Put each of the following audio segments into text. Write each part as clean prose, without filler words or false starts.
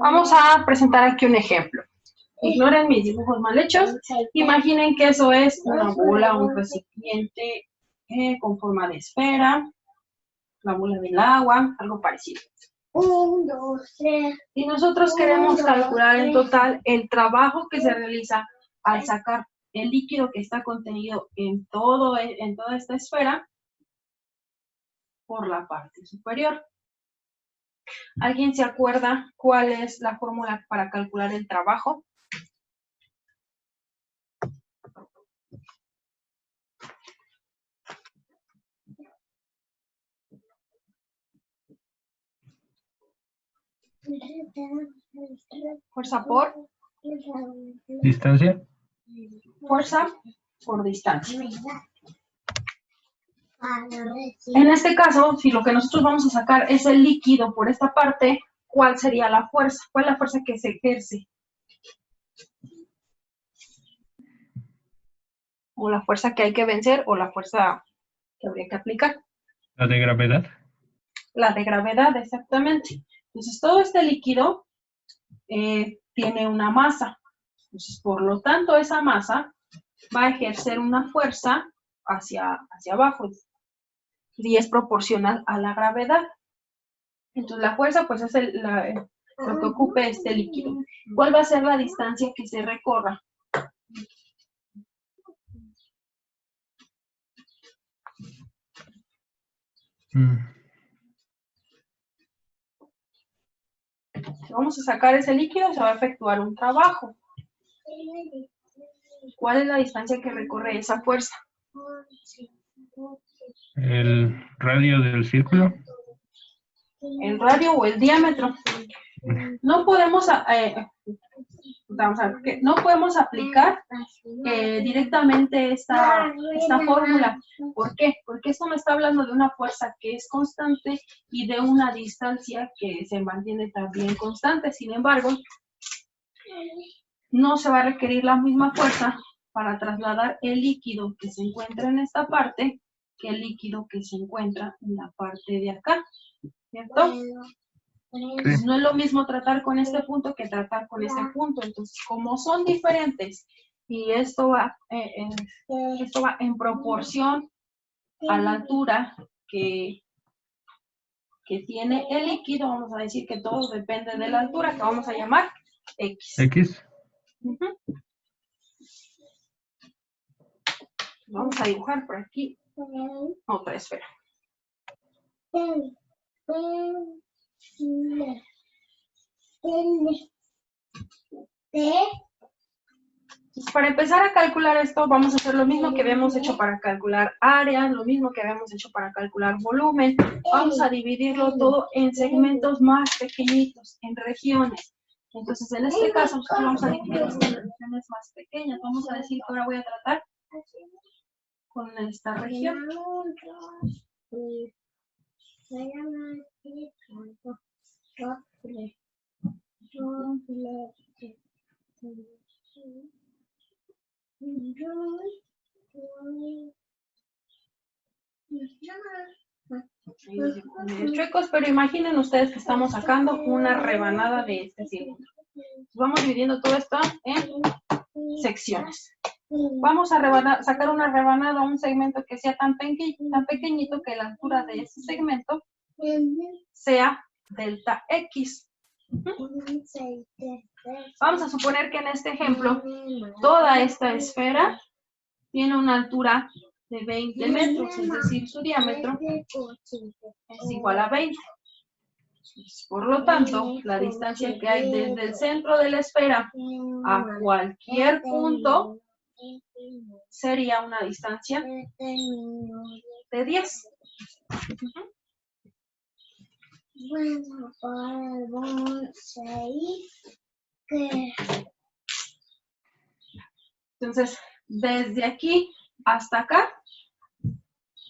Vamos a presentar aquí un ejemplo. Ignoren mis dibujos mal hechos. Imaginen que eso es una bola, un recipiente con forma de esfera, la bola del agua, algo parecido. 1, 2, 3. Y nosotros queremos calcular en total el trabajo que se realiza al sacar el líquido que está contenido en toda esta esfera por la parte superior. ¿Alguien se acuerda cuál es la fórmula para calcular el trabajo? Fuerza por distancia. Fuerza por distancia. En este caso, si lo que nosotros vamos a sacar es el líquido por esta parte, ¿cuál sería la fuerza? ¿Cuál es la fuerza que se ejerce? ¿O la fuerza que hay que vencer o la fuerza que habría que aplicar? La de gravedad. La de gravedad, exactamente. Entonces, todo este líquido tiene una masa. Entonces, por lo tanto, esa masa va a ejercer una fuerza hacia abajo y es proporcional a la gravedad. Entonces, la fuerza, pues, es lo que ocupe este líquido. ¿Cuál va a ser la distancia que se recorra? Si vamos a sacar ese líquido, se va a efectuar un trabajo. ¿Cuál es la distancia que recorre esa fuerza? El radio del círculo. El radio o el diámetro. No podemos, no podemos aplicar directamente esta fórmula. ¿Por qué? Porque esto me está hablando de una fuerza que es constante y de una distancia que se mantiene también constante. Sin embargo, no se va a requerir la misma fuerza para trasladar el líquido que se encuentra en esta parte que el líquido que se encuentra en la parte de acá, ¿cierto? Entonces, no es lo mismo tratar con este punto que tratar con este punto. Entonces, como son diferentes y esto va en proporción a la altura que tiene el líquido, vamos a decir que todo depende de la altura que vamos a llamar X. X. Vamos a dibujar por aquí otra esfera. Para empezar a calcular esto, vamos a hacer lo mismo que habíamos hecho para calcular área, lo mismo que habíamos hecho para calcular volumen. Vamos a dividirlo todo en segmentos más pequeñitos, en regiones. Entonces, en este caso, nosotros vamos a dividir esto en regiones más pequeñas. Vamos a decir que ahora voy a tratar con esta región. Chuecos, pero imaginen ustedes que estamos sacando una rebanada de este círculo. Vamos dividiendo todo esto en secciones. Vamos a sacar una rebanada, un segmento que sea tan pequeñito que la altura de ese segmento sea delta X. Vamos a suponer que en este ejemplo toda esta esfera tiene una altura de 20 metros, es decir, su diámetro es igual a 20. Por lo tanto, la distancia que hay desde el centro de la esfera a cualquier punto sería una distancia de 10. Entonces, desde aquí hasta acá,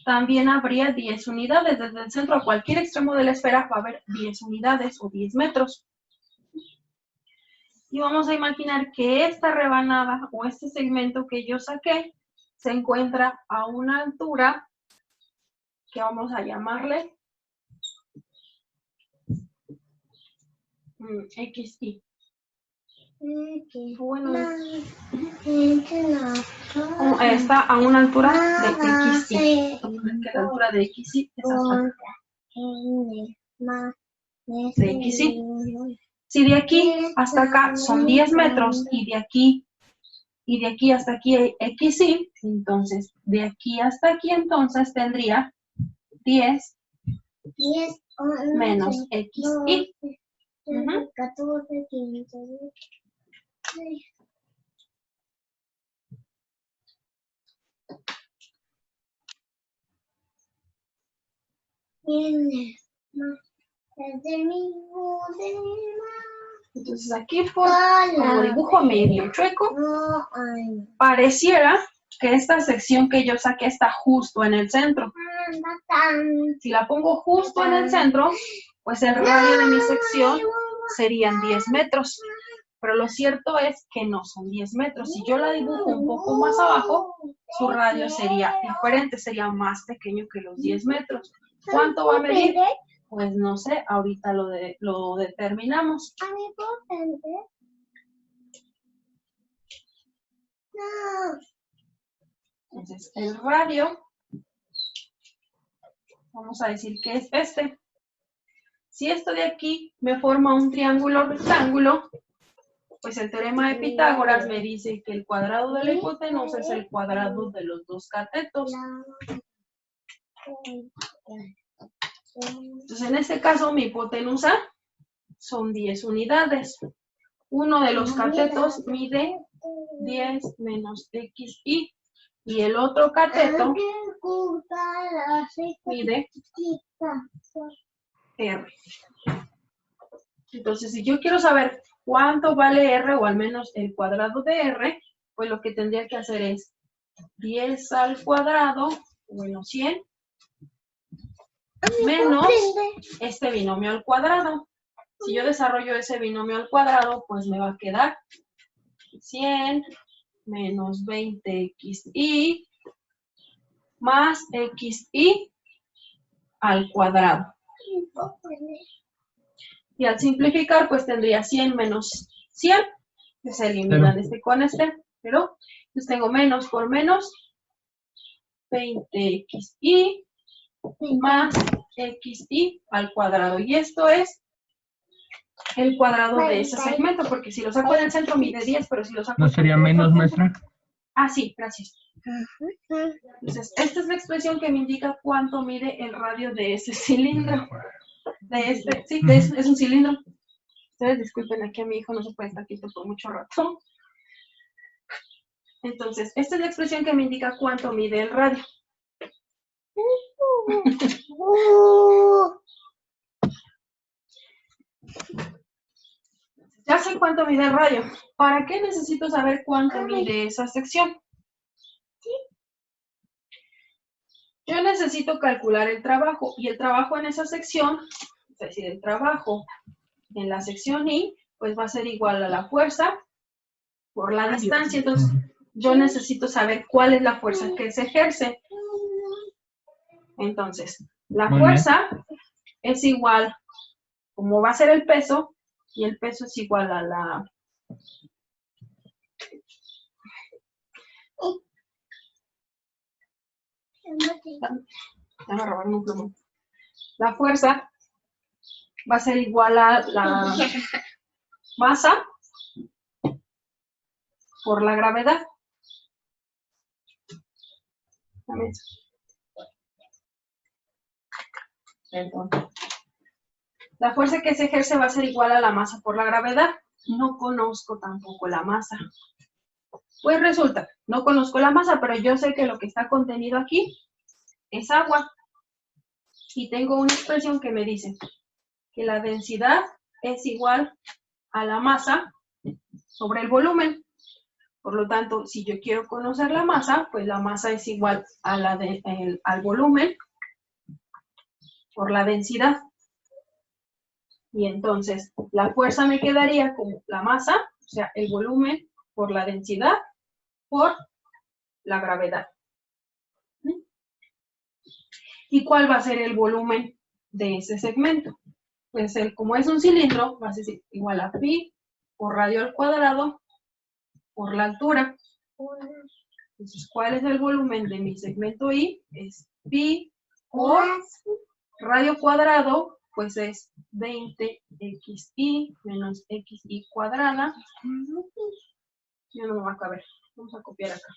también habría 10 unidades. Desde el centro a cualquier extremo de la esfera va a haber 10 unidades o 10 metros. Y vamos a imaginar que esta rebanada o este segmento que yo saqué se encuentra a una altura que vamos a llamarle XY. X. Bueno, No. está a una altura de XY. Que la altura de XY es hasta acá. De XY. Si de aquí hasta acá son 10 metros y de aquí hasta aquí XY, entonces de aquí hasta aquí entonces tendría 10 menos XY. 14, 15. Entonces aquí como dibujo medio chueco, pareciera que esta sección que yo saqué está justo en el centro. Si la pongo justo en el centro, pues el radio de mi sección serían 10 metros. Pero lo cierto es que no son 10 metros. Si yo la dibujo un poco más abajo, su radio sería diferente, sería más pequeño que los 10 metros. ¿Cuánto va a medir? Pues no sé, ahorita lo determinamos. Entonces, el radio, vamos a decir que es este. Si esto de aquí me forma un triángulo rectángulo, pues el teorema de Pitágoras me dice que el cuadrado de la hipotenusa es el cuadrado de los dos catetos. Entonces, en este caso, mi hipotenusa son 10 unidades. Uno de los catetos mide 10 menos XY y el otro cateto mide R. Entonces, si yo quiero saber cuánto vale R, o al menos el cuadrado de R, pues lo que tendría que hacer es 10 al cuadrado, bueno, 100, menos este binomio al cuadrado. Si yo desarrollo ese binomio al cuadrado, pues me va a quedar 100 menos 20XY más XY al cuadrado. Y al simplificar, pues tendría 100 menos 100, que se eliminan este con este, pero pues tengo menos por menos, 20XY más XY al cuadrado. Y esto es el cuadrado de ese segmento, porque si lo saco del centro mide 10, pero si lo saco... ¿No sería menos, maestra? Ah, sí, gracias. Entonces, esta es la expresión que me indica cuánto mide el radio de ese cilindro. De este, sí, es un cilindro. Ustedes disculpen, aquí a mi hijo no se puede estar quieto por mucho rato. Entonces, esta es la expresión que me indica cuánto mide el radio. Ya sé cuánto mide el radio. ¿Para qué necesito saber cuánto mide esa sección? Yo necesito calcular el trabajo, y el trabajo en esa sección, es decir, el trabajo en la sección Y, pues va a ser igual a la fuerza por la distancia. Entonces, yo necesito saber cuál es la fuerza que se ejerce. Entonces, la fuerza es igual, como va a ser el peso, y el peso es igual a la... Ya me robaron un plumón. La fuerza va a ser igual a la masa por la gravedad. Entonces, la fuerza que se ejerce va a ser igual a la masa por la gravedad. No conozco tampoco la masa. Pues resulta, no conozco la masa, pero yo sé que lo que está contenido aquí es agua. Y tengo una expresión que me dice que la densidad es igual a la masa sobre el volumen. Por lo tanto, si yo quiero conocer la masa, pues la masa es igual a al volumen por la densidad. Y entonces, la fuerza me quedaría como la masa, o sea, el volumen por la densidad por la gravedad. ¿Y cuál va a ser el volumen de ese segmento? Pues como es un cilindro, va a ser igual a pi por radio al cuadrado por la altura. Entonces, ¿cuál es el volumen de mi segmento I? Es pi por radio cuadrado, pues es 20xi menos xi cuadrada. Ya no me va a caber. Vamos a copiar acá.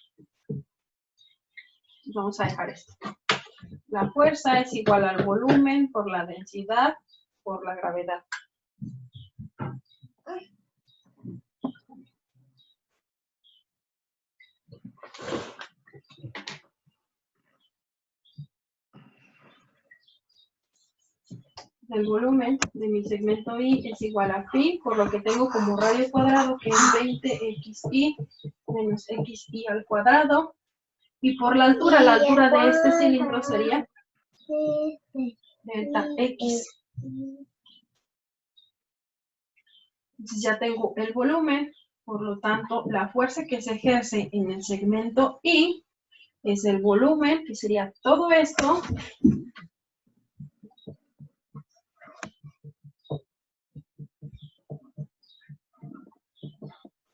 Vamos a dejar esto. La fuerza es igual al volumen por la densidad por la gravedad. El volumen de mi segmento I es igual a pi, por lo que tengo como radio cuadrado que es 20xi menos xi al cuadrado. Y por la altura de este cilindro sería delta x. Entonces ya tengo el volumen, por lo tanto la fuerza que se ejerce en el segmento I es el volumen, que sería todo esto,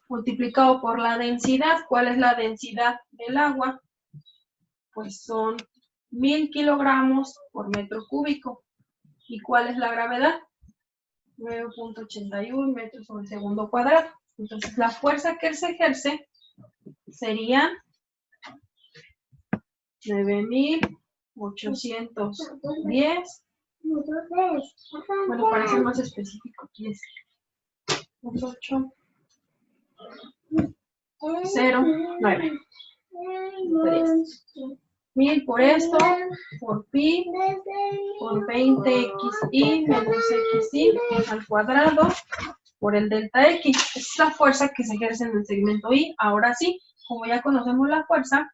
multiplicado por la densidad. ¿Cuál es la densidad del agua? Pues son 1000 kilogramos por metro cúbico. ¿Y cuál es la gravedad? 9.81 metros sobre segundo cuadrado. Entonces la fuerza que se ejerce sería 9810. Bueno, para ser más específico, aquí es 809. 1000 por esto, por pi, por 20xi menos xi al cuadrado, por el delta x. Esa es la fuerza que se ejerce en el segmento I. Ahora sí, como ya conocemos la fuerza,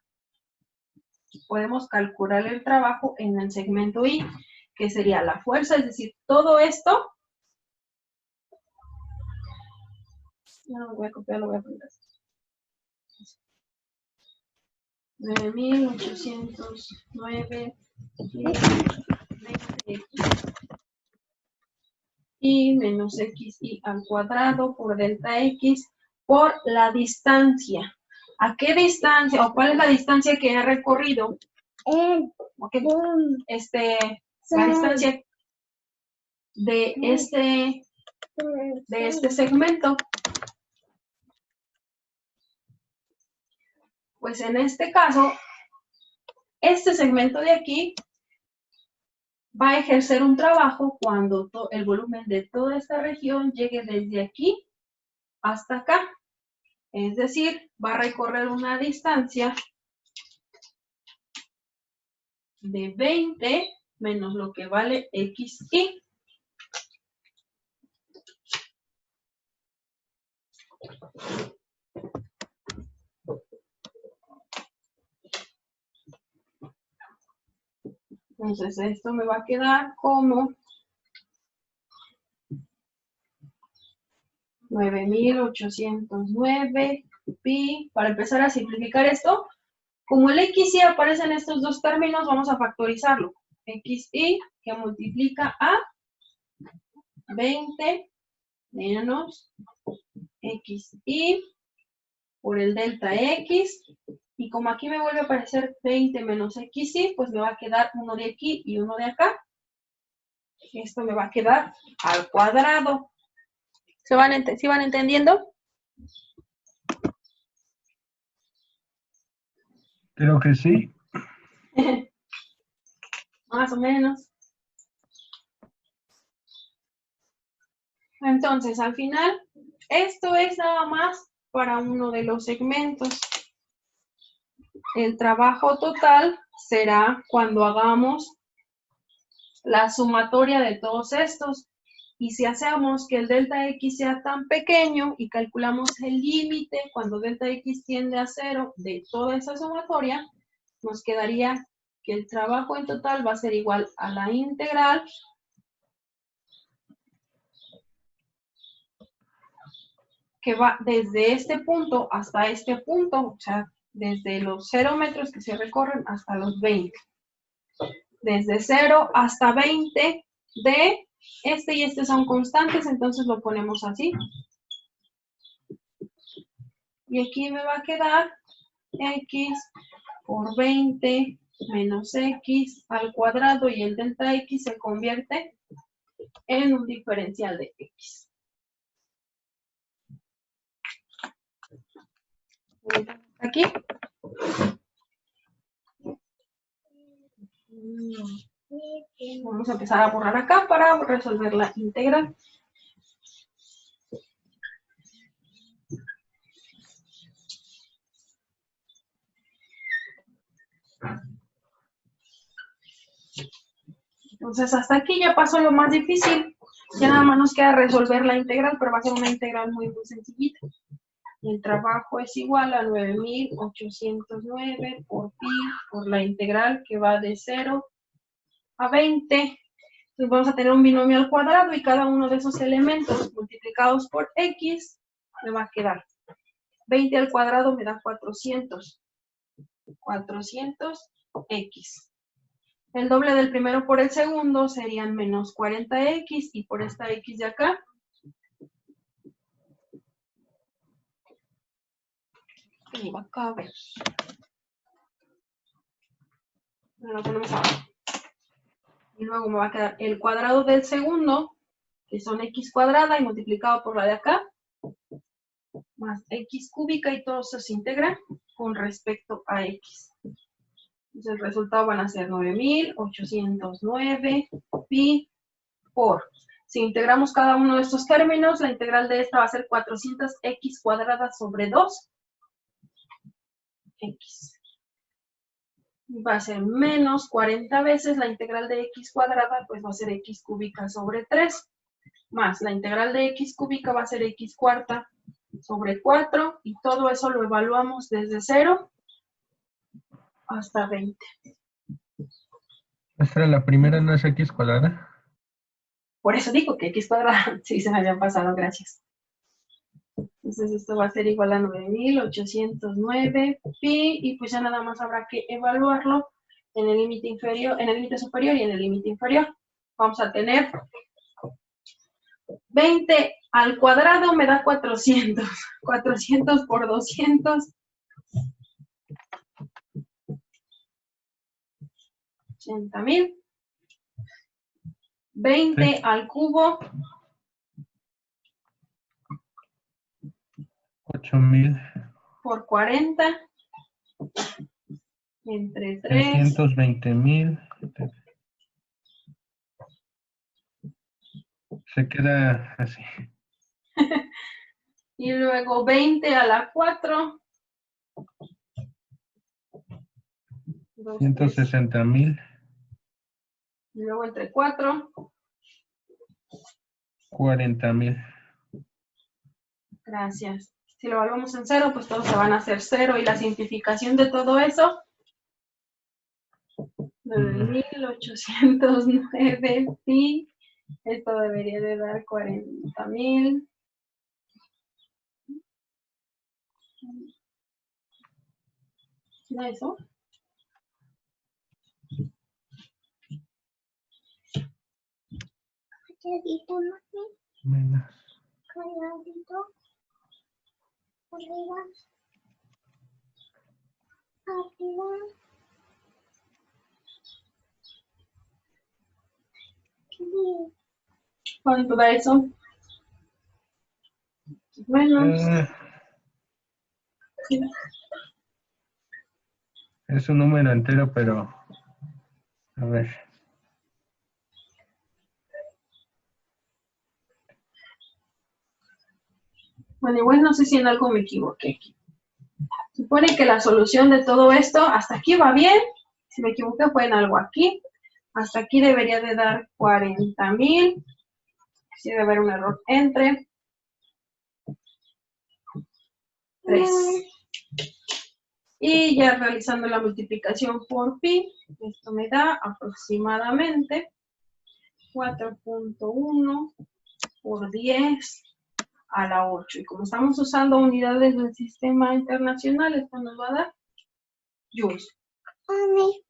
podemos calcular el trabajo en el segmento I, que sería la fuerza, es decir, todo esto. No lo voy a copiar, lo voy a poner así. 9809 y menos xi al cuadrado por delta x por la distancia. ¿A qué distancia o cuál es la distancia que he recorrido? Okay. La distancia de este segmento. Pues en este caso, este segmento de aquí va a ejercer un trabajo cuando el volumen de toda esta región llegue desde aquí hasta acá. Es decir, va a recorrer una distancia de 20 menos lo que vale xi. Entonces esto me va a quedar como 9809 pi. Para empezar a simplificar esto, como el xi aparece en estos dos términos, vamos a factorizarlo. Xi que multiplica a 20 menos xi por el delta x. Y como aquí me vuelve a aparecer 20 menos xi, pues me va a quedar uno de aquí y uno de acá. Esto me va a quedar al cuadrado. ¿Sí van entendiendo? Creo que sí. Más o menos. Entonces, al final, esto es nada más para uno de los segmentos. El trabajo total será cuando hagamos la sumatoria de todos estos. Y si hacemos que el delta x sea tan pequeño y calculamos el límite cuando delta x tiende a 0 de toda esa sumatoria, nos quedaría que el trabajo en total va a ser igual a la integral que va desde este punto hasta este punto, o sea, desde los 0 metros que se recorren hasta los 20. Desde 0 hasta 20 de Este y este son constantes, entonces lo ponemos así. Y aquí me va a quedar x por 20 menos x al cuadrado, y el delta x se convierte en un diferencial de x. Aquí. Vamos a empezar a borrar acá para resolver la integral. Entonces hasta aquí ya pasó lo más difícil. Ya nada más nos queda resolver la integral, pero va a ser una integral muy sencillita. El trabajo es igual a 9.809 por pi por la integral que va de 0 a 20. Entonces vamos a tener un binomio al cuadrado y cada uno de esos elementos multiplicados por x me va a quedar 20 al cuadrado me da 400. 400x. El doble del primero por el segundo serían menos 40x, y por esta x de acá que va a caber. Lo ponemos abajo. Y luego me va a quedar el cuadrado del segundo, que son x cuadrada, y multiplicado por la de acá, más x cúbica, y todo eso se integra con respecto a x. Entonces el resultado van a ser 9.809 pi por, si integramos cada uno de estos términos, la integral de esta va a ser 400x cuadrada sobre 2x. Va a ser menos 40 veces la integral de x cuadrada, pues va a ser x cúbica sobre 3, más la integral de x cúbica va a ser x cuarta sobre 4, y todo eso lo evaluamos desde 0 hasta 20. Maestra, la primera no es x cuadrada. Por eso digo que x cuadrada, sí se me habían pasado, gracias. Entonces esto va a ser igual a 9.809 pi, y pues ya nada más habrá que evaluarlo en el límite inferior, en el límite superior y en el límite inferior. Vamos a tener 20 al cuadrado me da 400. 400 por 200. 80.000. 20 Sí. al cubo. 8.000. Por 40. Entre 3. 320.000. Se queda así. Y luego 20 a la 4. 160.000. Y luego entre 4. 40.000. Gracias. Si lo evaluamos en 0, pues todos se van a hacer 0. Y la simplificación de todo eso, 9.809 pi. Esto debería de dar 40.000. ¿No eso? Calladito, mami. Menos. Calladito. Arriba. Arriba. ¿Cuánto da eso? Menos. Es un número entero, pero a ver. Bueno, igual no sé si en algo me equivoqué aquí. Supone que la solución de todo esto, hasta aquí va bien. Si me equivoqué fue en algo aquí. Hasta aquí debería de dar 40.000. Sí debe haber un error entre 3. Y ya realizando la multiplicación por pi, esto me da aproximadamente 4.1 por 10 a la 8. Y como estamos usando unidades del sistema internacional, esto nos va a dar joules. Mami,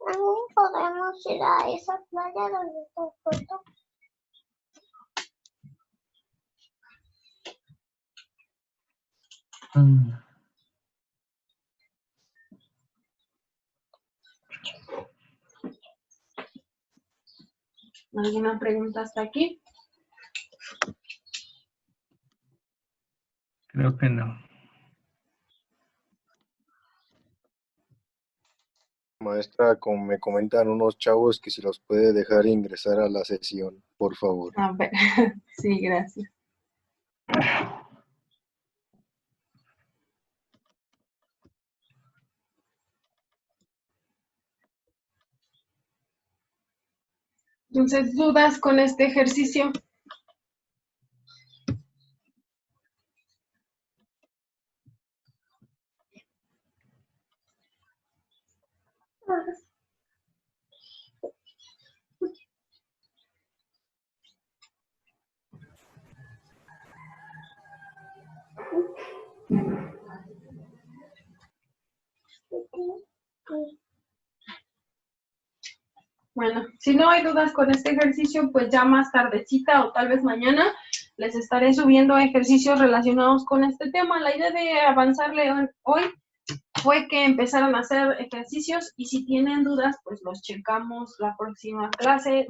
¿podemos ir a esa playa donde está el puerto? Mm. ¿Alguna pregunta hasta aquí? Creo que no. Maestra, como me comentan unos chavos que si los puede dejar ingresar a la sesión, por favor. A ver, sí, gracias. Entonces, ¿dudas con este ejercicio? Bueno, si no hay dudas con este ejercicio, pues ya más tardecita o tal vez mañana les estaré subiendo ejercicios relacionados con este tema. La idea de avanzarle hoy fue que empezaran a hacer ejercicios y si tienen dudas, pues los checamos la próxima clase.